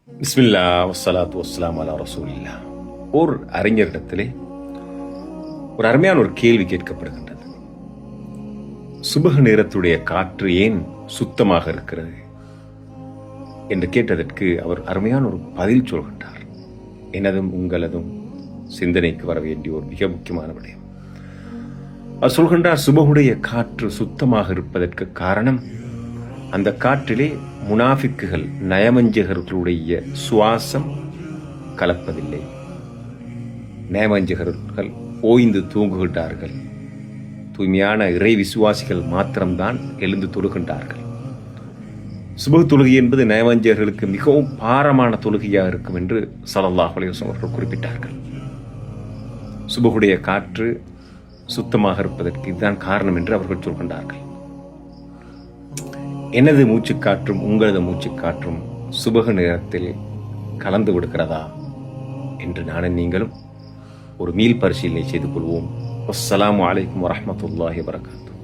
பிஸ்மில்லா வஸ்ஸலாத்து வஸ்ஸலாம் அலா ரசூலில்லா. ஓர் அறிஞரிடத்திலே ஒரு அருமையான ஒரு கேள்வி கேட்கப்படுகின்றது. சுபஹ் நேரத்துடைய காற்று ஏன் சுத்தமாக இருக்கிறது என்று கேட்டதற்கு அவர் அருமையான ஒரு பதில் சொல்கின்றார். எனதும் உங்களதும் சிந்தனைக்கு வர வேண்டிய ஒரு மிக முக்கியமான விடயம். அவர் சொல்கின்றார், சுபஹுடைய காற்று சுத்தமாக இருப்பதற்கு காரணம் அந்த காற்றிலே முனாஃபிக்குகள், நயவஞ்சகர்களுடைய சுவாசம் கலப்பதில்லை. நயவஞ்சகர்கள் ஓய்ந்து தூங்குகின்றார்கள். தூய்மையான இறை விசுவாசிகள் மாத்திரம்தான் எழுந்து தொழுகின்றார்கள். சுபஹ் தொழுகை என்பது நயவஞ்சகர்களுக்கு மிகவும் பாரமான தொழுகையாக இருக்கும் என்று ஸல்லல்லாஹு அலைஹி வஸல்லம் அவர்கள் குறிப்பிட்டார்கள். சுபஹுடைய காற்று சுத்தமாக இருப்பதற்கு இதுதான் காரணம் என்று அவர்கள் சொல்கின்றார்கள். எனது மூச்சுக்காற்றும் உங்களது மூச்சுக்காற்றும் சுபஹ் நேரத்தில் கலந்து விடுகிறதா என்று நானும் நீங்களும் ஒரு மீள் பரிசீலனை செய்து கொள்வோம். அஸ்ஸலாமு அலைக்கும் வரஹ்மத்துல்லாஹி வபரகாத்துஹு.